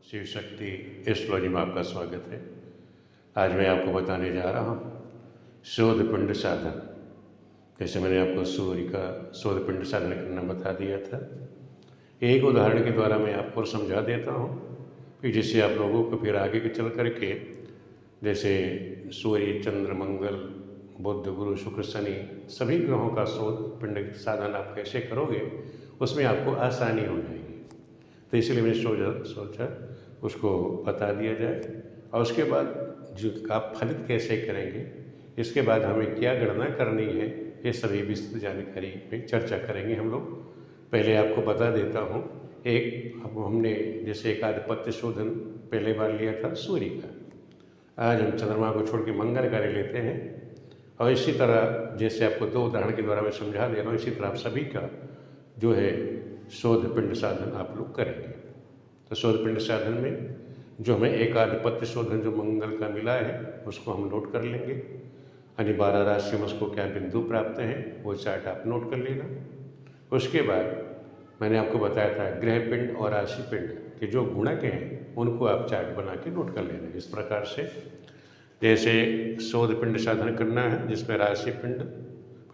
Shiv Shakti astrology में आपका स्वागत है। आज मैं आपको बताने जा रहा हूँ शोध पिंड साधन। जैसे मैंने आपको सूर्य का शोध पिंड साधन करना बता दिया था, एक उदाहरण के द्वारा मैं आपको समझा देता हूँ कि जिससे आप लोगों को फिर आगे के चल करके जैसे सूर्य, चंद्र, मंगल, बुध, गुरु, शुक्र, शनि सभी ग्रहों का शोध पिंड साधन आप कैसे करोगे उसमें आपको आसानी हो जाएगी। तो इसलिए मैंने सोचा उसको बता दिया जाए और उसके बाद जो आप फलित कैसे करेंगे, इसके बाद हमें क्या गणना करनी है, ये सभी विस्तृत जानकारी पे चर्चा करेंगे हम लोग। पहले आपको बता देता हूँ, अब हमने जैसे एक आधिपत्य शोधन पहले बार लिया था सूर्य का, आज हम चंद्रमा को छोड़ के मंगल का ले लेते हैं। और इसी तरह जैसे आपको दो उदाहरण के द्वारा मैं समझा दे रहा हूँ, इसी तरह आप सभी का जो है शोध पिंड साधन आप लोग करेंगे। तो शोध पिंड साधन में जो हमें एक आधिपत्य शोधन जो मंगल का मिला है उसको हम नोट कर लेंगे, यानी 12 राशियों में उसको क्या बिंदु प्राप्त हैं वो चार्ट आप नोट कर लेना। उसके बाद मैंने आपको बताया था ग्रह पिंड और राशि पिंड के जो गुणक हैं उनको आप चार्ट बना के नोट कर लेना। इस प्रकार से जैसे शोध पिंड साधन करना है जिसमें राशि पिंड,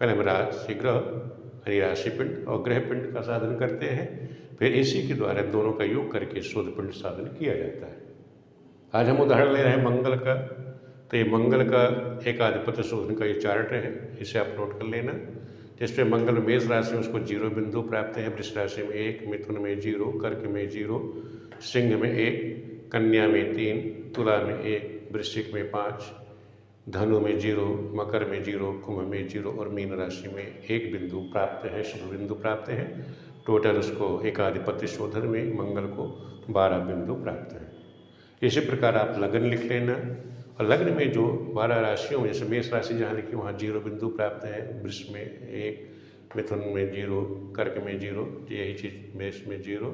पहले हम राशि ग्रह यानी राशि पिंड और ग्रह पिंड का साधन करते हैं, फिर इसी के द्वारा दोनों का योग करके शोध पिंड साधन किया जाता है। आज हम उदाहरण ले रहे हैं मंगल का। तो ये मंगल का एक आधिपत्य शोधन का ये चार्ट है, इसे आप नोट कर लेना। जिसमें मंगल मेष राशि में उसको 0 बिंदु प्राप्त है, वृष राशि में 1, मिथुन में 0, कर्क में 0, सिंह में 1, कन्या में 3, तुला में 1, वृश्चिक में 5, धनु में 0, मकर में 0, कुंभ में 0 और मीन राशि में 1 बिंदु प्राप्त है, शुभ बिंदु प्राप्त है। टोटल उसको एक आधिपत्य शोधन में मंगल को 12 बिंदु प्राप्त है। इसी प्रकार आप लग्न लिख लेना और लग्न में जो 12 राशियों में जैसे मेष राशि जहाँ लिखी वहाँ 0 बिंदु प्राप्त है, वृष में 1, मिथुन में 0, कर्क में 0, यही चीज़ मेष में 0,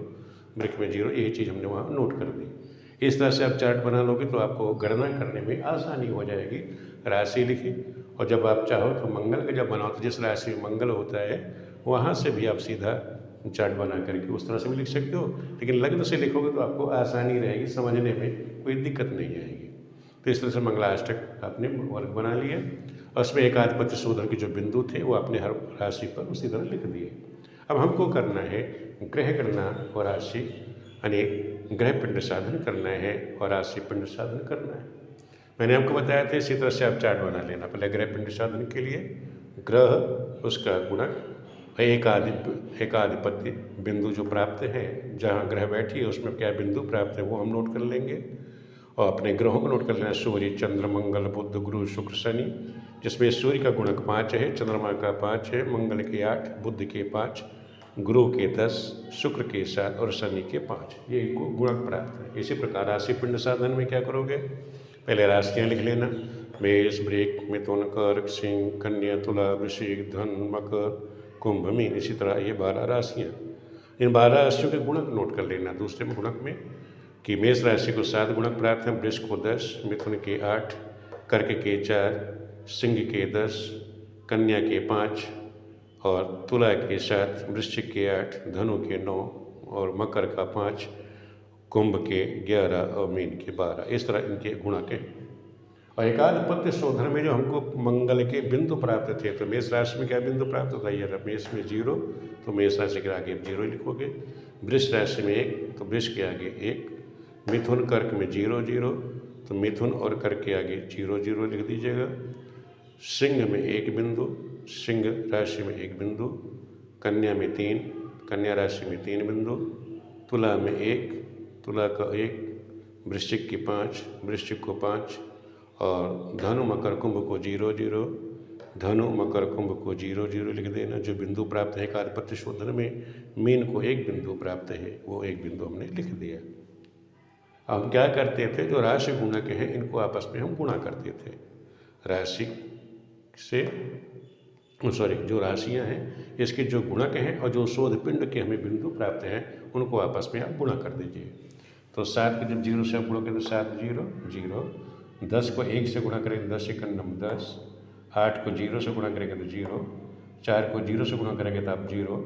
वृक में 0, यही चीज़ हमने वहाँ नोट कर दी। इस तरह से आप चार्ट बना लोगे तो आपको गणना करने में आसानी हो जाएगी। राशि लिखी और जब आप चाहो तो मंगल का जब बनाओ तो जिस राशि में मंगल होता है वहाँ से भी आप सीधा चार्ट बना करके उस तरह से भी लिख सकते हो, लेकिन लग्न से लिखोगे तो आपको आसानी रहेगी, समझने में कोई दिक्कत नहीं आएगी। तो इस तरह से मंगलाष्टक आपने वर्ग बना लिया और उसमें एक आधिपत्य शोधन के जो बिंदु थे वो आपने हर राशि पर उसी तरह लिख दिए। अब हमको करना है ग्रह गणना और राशि यानी ग्रह पिंड साधन करना है और राशि पिंड साधन करना है। मैंने आपको बताया था इसी तरह से आप चार्ट बना लेना। पहले ग्रह पिंड साधन के लिए ग्रह, उसका गुणक, एक आधिपत्य बिंदु जो प्राप्त है, जहाँ ग्रह बैठी है उसमें क्या बिंदु प्राप्त है वो हम नोट कर लेंगे और अपने ग्रहों को नोट कर लेना। सूर्य, चंद्र, मंगल, बुध, गुरु, शुक्र, शनि, जिसमें सूर्य का गुणक 5 है, चंद्रमा का 5 है, मंगल के 8, बुध के 5, गुरु के 10, शुक्र के 7 और शनि के 5, ये इनको गुणक प्राप्त है। इसी प्रकार राशि पिंड साधन में क्या करोगे, पहले राशियाँ लिख लेना। मेष, वृक, मिथुन, कर्क, सिंह, कन्या, तुला, वृश्चिक, धन, मकर, कुंभ, मीन, इसी तरह ये 12 राशियाँ। इन 12 राशियों के गुणक नोट कर लेना। दूसरे में गुणक में कि मेष राशि को 7 गुणक प्राप्त हैं, वृष को 10, मिथुन के 8, कर्क के 4, सिंह के 10, कन्या के 5 और तुला के 7, वृश्चिक के 8, धनु के 9 और मकर का 5, कुंभ के 11 और मीन के 12। इस तरह इनके गुणक हैं। और एक आधिपत्य शोधन में जो हमको मंगल के बिंदु प्राप्त थे, तो मेष राशि में क्या बिंदु प्राप्त होता है, मेष में 0, तो मेष राशि के आगे 0 लिखोगे। वृष राशि में 1, तो वृष के आगे 1। मिथुन, कर्क में 0, 0, तो मिथुन और कर्क के आगे 0, 0 लिख दीजिएगा। सिंह में 1 बिंदु, सिंह राशि में 1 बिंदु। कन्या में 3, कन्या राशि में 3 बिंदु। तुला में 1, तुला का 1, वृश्चिक की 5, वृश्चिक को 5 और धनु, मकर, कुंभ को 0, 0, धनु, मकर, कुंभ को 0, 0 लिख देना। जो बिंदु प्राप्त है एक आधिपत्य शोधन में, मीन को 1 बिंदु प्राप्त है, वो 1 बिंदु हमने लिख दिया। हम क्या करते थे, जो राशि गुणक हैं इनको आपस में हम गुणा करते थे। राशि से जो राशियां हैं इसके जो गुणक हैं और जो शोध पिंड के हमें बिंदु प्राप्त हैं उनको आपस में आप गुणा कर दीजिए। तो 7 को जब 0 से आप गुणा करें तो 7, 0, 0, 10 को 1 से गुणा करेंगे 10 1 10, 8 को 0 से गुणा करेंगे तो 0, 4 को 0 से गुणा करेंगे तो आप 0,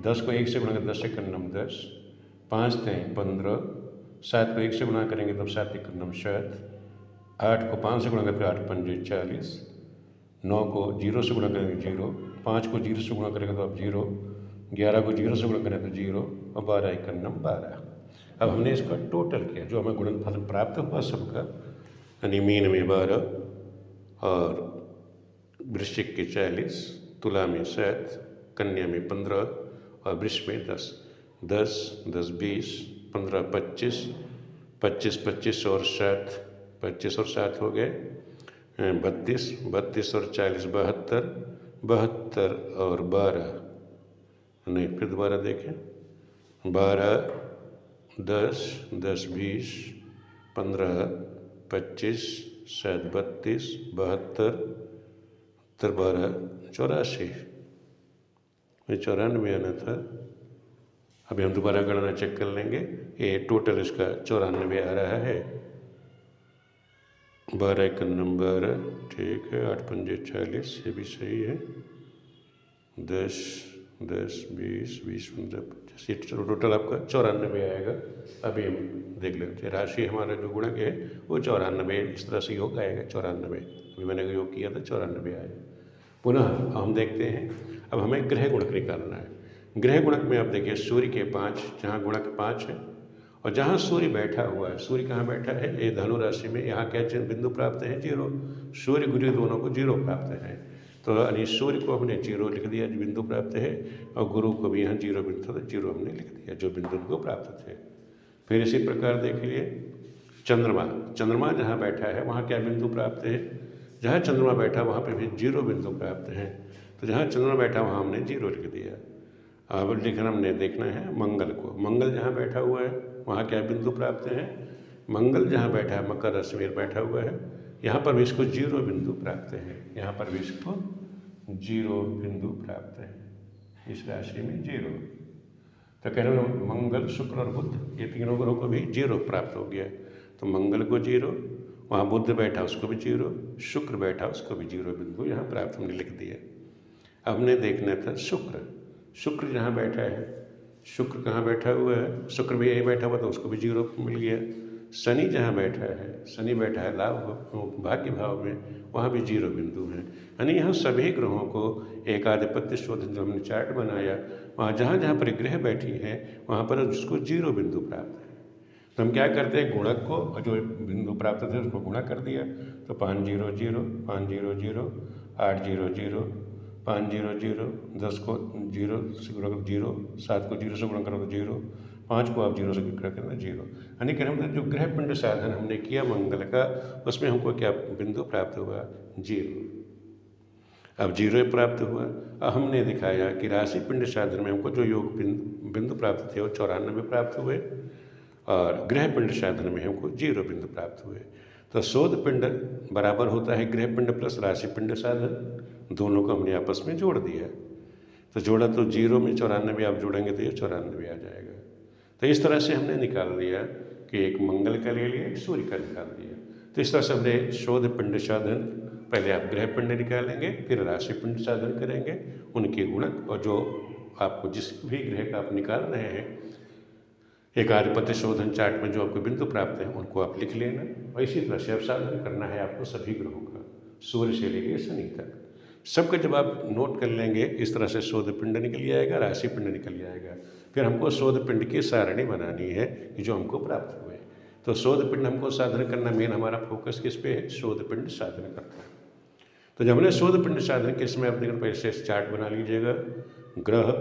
10 को 1 से गुणा करेंगे 10 1 10, 5 3 15, 7 को 1 से गुणा करेंगे तब 7 एक नम 7, 8 को 5 से गुणा करेंगे 8 पंजे 40, 9 को 0 से गुणा करेंगे 0, 5 को 0 से गुणा करेंगे तो अब 0, 11 को 0 से गुणा करें तो 0 और 12 एक नम 12। अब हमने इसका टोटल किया, जो हमें गुणनफल प्राप्त हुआ सबका, यानी मीन में 12 और वृश्चिक के 40, तुला में 7, कन्या में 15 और वृष में 10, 10, 10, 20, 15, 25, 25, 25 और 7, 25 और 7 हो गए 32, 32 और 40 72, 72 और 12 नहीं, फिर दोबारा देखें, 12, 10, 10, 20, 15, 25, 7, 32, 72, 12, 84, 94 आना था। अभी हम दोबारा गणना चेक कर लेंगे। ये टोटल इसका 94 आ रहा है। 12 एक नंबर, ठीक है, 8 पंजे 40, ये भी सही है। 10, 10, 20, 20, 15, 25, ये टोटल आपका 94 आएगा। अभी हम देख लेते हैं, राशि हमारा जो गुणक है वो 94 इस तरह से योग आएगा 94। अभी मैंने योग किया था 94 आया। पुनः हम देखते हैं, अब हमें ग्रह गुणक निकालना है। ग्रह गुणक में आप देखिए सूर्य के 5, जहाँ गुणक 5 है और जहाँ सूर्य बैठा हुआ है, सूर्य कहाँ बैठा है, ये धनु राशि में, यहाँ क्या बिंदु प्राप्त है 0, सूर्य गुरु दोनों को 0 प्राप्त है। तो यानी सूर्य को हमने 0 लिख दिया जो बिंदु प्राप्त है, और गुरु को भी यहाँ 0 बिंदु था, 0 हमने लिख दिया जो बिंदु को प्राप्त थे। फिर इसी प्रकार देखिए चंद्रमा, चंद्रमा जहाँ बैठा है वहाँ क्या बिंदु प्राप्त है, जहाँ चंद्रमा बैठा वहाँ पे भी 0 बिंदु प्राप्त है। तो जहाँ चंद्रमा बैठा वहाँ हमने 0 लिख दिया। अब लिखना हमने देखना है मंगल को, मंगल जहाँ बैठा हुआ है वहाँ क्या बिंदु प्राप्त है, मंगल जहाँ बैठा है मकर राशि में बैठा हुआ है, यहाँ पर भी इसको 0 बिंदु प्राप्त है, यहाँ पर भी इसको 0 बिंदु प्राप्त है, इस राशि में 0। तो कह रहे हैं मंगल, शुक्र और बुध ये तीनों ग्रहों को भी 0 प्राप्त हो गया। तो मंगल को 0, वहाँ बुध बैठा उसको भी 0, शुक्र बैठा उसको भी 0 बिंदु यहाँ प्राप्त हमने लिख दिया। अब हमने देखना था शुक्र, शुक्र जहाँ बैठा है, शुक्र कहाँ बैठा हुआ है, शुक्र भी यही बैठा हुआ तो उसको भी 0 मिल गया। शनि जहाँ बैठा है, शनि बैठा है लाभ भाग्य भाव में, वहाँ भी 0 बिंदु है। यानी यहाँ सभी ग्रहों को एक आधिपत्य शोधन जो हमने चार्ट बनाया, वहाँ जहाँ जहाँ पर ग्रह बैठी है वहाँ पर उसको 0 बिंदु प्राप्त है। तो हम क्या करते हैं, गुणक को जो बिंदु प्राप्त थे उसको गुणा कर दिया। तो 5, 0, 0, 5, 0, 0, 8, 0, 0, 5, 0, 0, 10 को 0 से गुणा करो 0, 7 को 0 से गुणा करो तो 0, 5 को आप 0 से गुणा करना 0। यानी कि हम जो ग्रह पिंड साधन हमने किया मंगल का, उसमें हमको क्या बिंदु प्राप्त हुआ, 0। अब 0 प्राप्त हुआ। अब हमने दिखाया कि राशि पिंड साधन में हमको जो योग बिंदु प्राप्त थे वो 94 प्राप्त हुए, और ग्रह पिंड साधन में हमको 0 बिंदु प्राप्त हुए। तो शोध पिंड बराबर होता है ग्रह पिंड प्लस राशि पिंड साधन, दोनों को हमने आपस में जोड़ दिया। तो जोड़ा तो 0 में 94 आप जोड़ेंगे तो ये 94 आ जाएगा। तो इस तरह से हमने निकाल लिया कि एक मंगल का ले लिया, एक सूर्य का निकाल लिया। तो इस तरह से हमने शोध पिंड साधन, पहले आप ग्रह पिंड निकालेंगे, फिर राशि पिंड साधन करेंगे, उनके गुणक, और जो आपको जिस भी ग्रह का आप निकाल रहे हैं एक आधिपत्य शोधन चार्ट में जो आपको बिंदु प्राप्त है उनको आप लिख लेना। और इसी तरह से अब साधन करना है आपको सभी ग्रहों का, सूर्य से लेकर शनि तक सबका जब आप नोट कर लेंगे, इस तरह से शोध पिंड निकल जाएगा, राशि पिंड निकल जाएगा। फिर हमको शोध पिंड की सारणी बनानी है कि जो हमको प्राप्त हुए। तो शोध पिंड हमको साधन करना, मेन हमारा फोकस किस पे है, शोध पिंड साधन करना है। तो जब हमने शोध पिंड साधन के समय अपने पहले से चार्ट बना लीजिएगा, ग्रह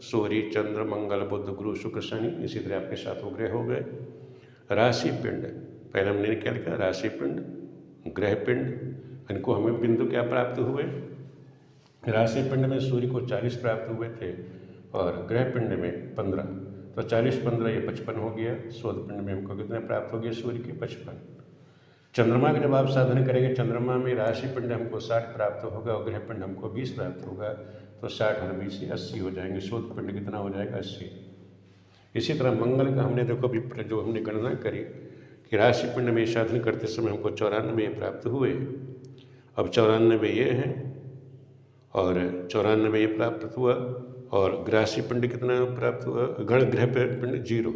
सूर्य चंद्र मंगल बुध गुरु शुक्र शनि, इसी तरह आपके 7 ग्रह हो गए। राशि पिंड पहले हमने क्या लिखा, राशि पिंड ग्रह पिंड, इनको हमें बिंदु क्या प्राप्त हुए, राशि पिंड में सूर्य को 40 प्राप्त हुए थे और ग्रह पिंड में 15, तो 40, 15 ये 55 हो गया। शोध पिंड में हमको कितने प्राप्त हो गए, सूर्य के 55। चंद्रमा का जब आप साधन करेंगे, चंद्रमा में राशि पिंड हमको 60 प्राप्त होगा और ग्रह पिंड हमको 20 प्राप्त होगा, तो 60 और 20 80 हो जाएंगे। शोध पिंड कितना हो जाएगा, 80। इसी तरह मंगल का हमने देखो अभी जो हमने गणना करी कि राशि पिंड में साधन करते समय हमको 94 प्राप्त हुए। अब 94 ये हैं और 94 ये प्राप्त हुआ, और राशि पिंड कितना प्राप्त हुआ, गण ग्रह पिंड 0,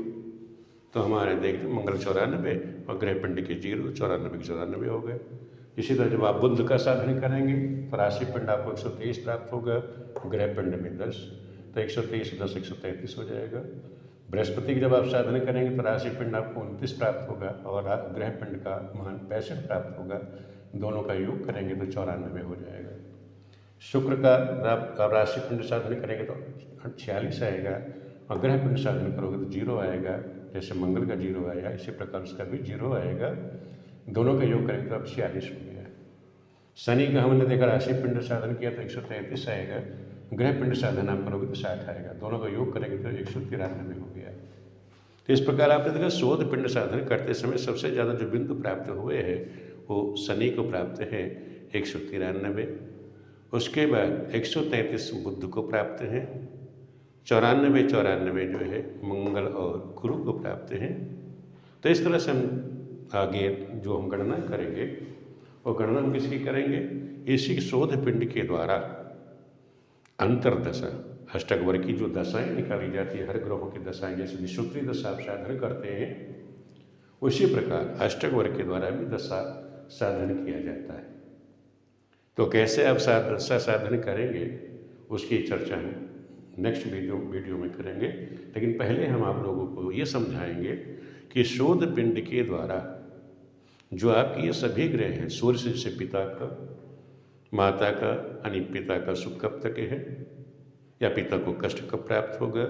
तो हमारे देखते मंगल 94 और ग्रह पिंड के 0, 94 के 94 हो गए। इसी तरह जब आप बुध का साधन करेंगे तो राशि पिंड आपको 123 प्राप्त होगा, ग्रह पिंड में 10, तो 123 10 133 हो जाएगा। बृहस्पति की जब आप साधन करेंगे तो राशि पिंड आपको 29 प्राप्त होगा और ग्रह पिंड का मान 65 प्राप्त होगा। दोनों का योग करेंगे तो 94 हो जाएगा। शुक्र का आप राशि पिंड साधन करेंगे तो 46 आएगा और ग्रह पिंड साधन करोगे तो 0 आएगा। जैसे मंगल का 0 आया इसी प्रकार उसका भी 0 आएगा। दोनों का योग करेंगे तो अब 46 हो गया। शनि का हमने देखा राशि पिंड साधन किया तो 133 आएगा, ग्रह पिंड साधन आप करोगे तो 60 आएगा। दोनों का योग करेंगे तो 193 हो गया। तो इस प्रकार आपने देखा शोध पिंड साधन करते समय सबसे ज़्यादा जो बिंदु प्राप्त हुए हैं वो शनि को प्राप्त है 193, उसके बाद 133 बुध को प्राप्त हैं, 94 जो है मंगल और गुरु को प्राप्त हैं। तो इस तरह से हम आगे जो हम गणना करेंगे वो गणना हम किसकी करेंगे, इसी शोध पिंड के द्वारा अंतरदशा अष्टक वर्ग की जो दशाएं निकाली जाती है, हर ग्रहों की दशाएं, जैसे विषुवती दशा आप साधन करते हैं उसी प्रकार अष्टक वर्ग के द्वारा भी दशा साधन किया जाता है। तो कैसे आप दशा साधन करेंगे उसकी चर्चा हम नेक्स्ट वीडियो में करेंगे। लेकिन पहले हम आप लोगों को ये समझाएंगे कि शोध पिंड के द्वारा जो आपके ये सभी ग्रह हैं, सूर्य से पिता का, माता का यानी पिता का सुख कब तक है या पिता को कष्ट कब प्राप्त होगा,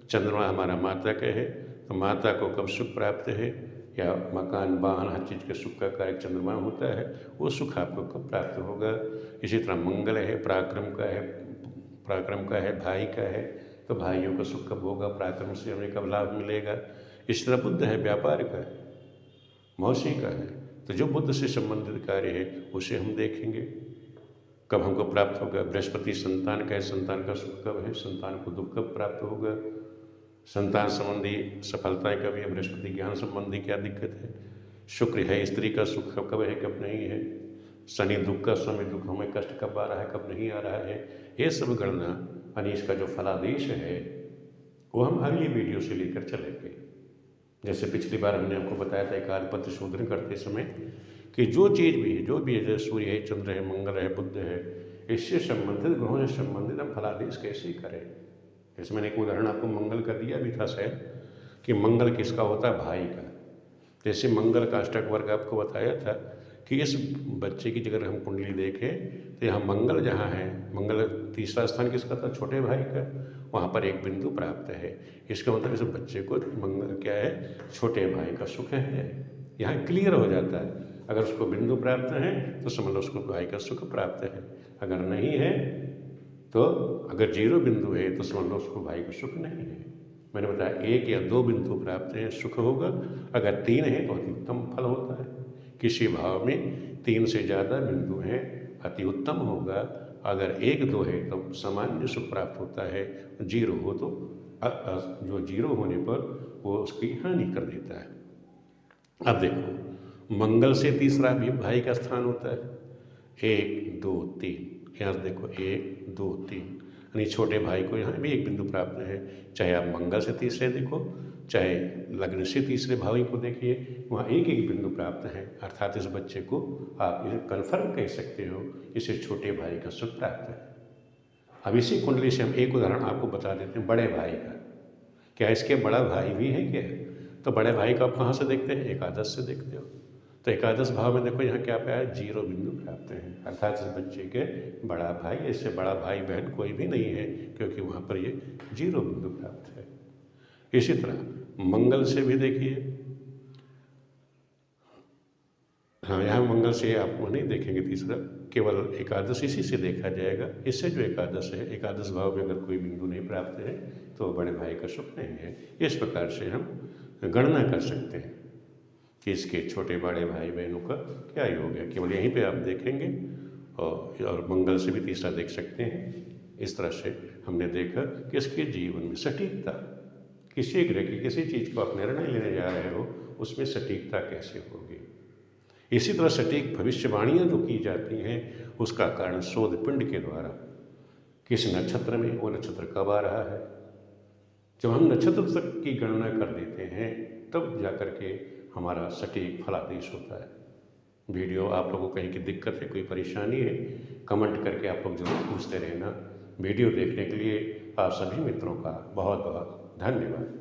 चंद्रमा हमारा माता का है तो माता को कब सुख प्राप्त है, या मकान वाहन हर चीज़ के सुख का कारक चंद्रमा होता है, वो सुख आपको कब प्राप्त होगा। इसी तरह मंगल है पराक्रम का है भाई का है तो भाइयों का सुख कब होगा, पराक्रम से हमें कब लाभ मिलेगा। इस तरह बुद्ध है व्यापार का है, मौसी का है, तो जो बुद्ध से संबंधित कार्य है उसे हम देखेंगे कब हमको प्राप्त होगा। बृहस्पति संतान का है, संतान का सुख कब है, संतान को दुख कब प्राप्त होगा, संतान संबंधी सफलताएं कब है, बृहस्पति ज्ञान संबंधी क्या दिक्कत है, शुक्र है स्त्री का सुख कब है कब नहीं है, शनि दुख का समय दुख हमें कष्ट कब आ रहा है कब नहीं आ रहा है। ये सब गणना यानी इसका जो फलादेश है वो हम अगली वीडियो से लेकर चलेंगे। जैसे पिछली बार हमने आपको बताया था एकाधिपत्य शोधन करते समय कि जो चीज़ भी है, जो भी है, जैसे सूर्य है, चंद्र है, मंगल है, बुध है, इससे संबंधित ग्रहों से संबंधित हम फलादेश कैसे करें। जैसे मैंने एक उदाहरण आपको मंगल का दिया भी था शायद कि मंगल किसका होता है, भाई का। जैसे मंगल का अष्टक वर्ग आपको बताया था कि इस बच्चे की जगह हम कुंडली देखें तो यहाँ मंगल जहाँ है, मंगल तीसरा स्थान किसका था, छोटे भाई का, वहाँ पर एक बिंदु प्राप्त है। इसका मतलब इस बच्चे को मंगल क्या है, छोटे भाई का सुख है। यहाँ क्लियर हो जाता है, अगर उसको बिंदु प्राप्त है तो समझ लो उसको भाई का सुख प्राप्त है, अगर नहीं है तो अगर 0 बिंदु है तो समझ लो उसको भाई का सुख नहीं है। मैंने बताया 1 या 2 बिंदु प्राप्त हैं सुख होगा, अगर 3 है तो अति उत्तम फल होता है। किसी भाव में 3 से ज़्यादा बिंदु हैं अति उत्तम होगा, अगर 1-2 है तो सामान्य सुख प्राप्त होता है, 0 हो तो जो 0 होने पर वो उसकी हानि कर देता है। अब देखो मंगल से तीसरा भी भाई का स्थान होता है, 1 2 3, यहाँ देखो 1 2 3 यानी छोटे भाई को यहाँ भी एक बिंदु प्राप्त है। चाहे आप मंगल से तीसरे देखो, चाहे लग्न से तीसरे भाई को देखिए, वहाँ एक एक बिंदु प्राप्त है। अर्थात इस बच्चे को आप इसे कन्फर्म कह सकते हो, इसे छोटे भाई का सुख प्राप्त है। अब इसी कुंडली से हम एक उदाहरण आपको बता देते हैं बड़े भाई का। क्या इसके बड़ा भाई भी है क्या? तो बड़े भाई को आप कहाँ से देखते हैं, एकादश से देखते हो। तो एकादश भाव में देखो यहाँ क्या पाया, 0 बिंदु प्राप्त है। अर्थात इस बच्चे के बड़ा भाई, इससे बड़ा भाई बहन कोई भी नहीं है, क्योंकि वहाँ पर ये 0 बिंदु प्राप्त है। इसी तरह मंगल से भी देखिए, हाँ यहाँ मंगल से आपको नहीं देखेंगे तीसरा, केवल एकादश इसी से देखा जाएगा। इससे जो एकादश है, एकादश भाव में अगर कोई बिंदु नहीं प्राप्त है तो बड़े भाई का सुख नहीं है। इस प्रकार से हम गणना कर सकते हैं कि इसके छोटे बड़े भाई बहनों का क्या योग है। केवल यहीं पे आप देखेंगे और मंगल से भी तीसरा देख सकते हैं। इस तरह से हमने देखा कि इसके जीवन में सटीकता, किसी ग्रह की किसी चीज़ को आप निर्णय लेने जा रहे हो उसमें सटीकता कैसे होगी। इसी तरह सटीक भविष्यवाणियाँ जो की जाती हैं उसका कारण शोध पिंड के द्वारा, किस नक्षत्र में वो नक्षत्र कब आ रहा है। जब हम नक्षत्र तक की गणना कर देते हैं तब जा कर के हमारा सटीक फलादेश होता है। वीडियो आप लोगों को कहीं की दिक्कत है, कोई परेशानी है, कमेंट करके आप लोग जरूर पूछते रहना। वीडियो देखने के लिए आप सभी मित्रों का बहुत बहुत धन्यवाद।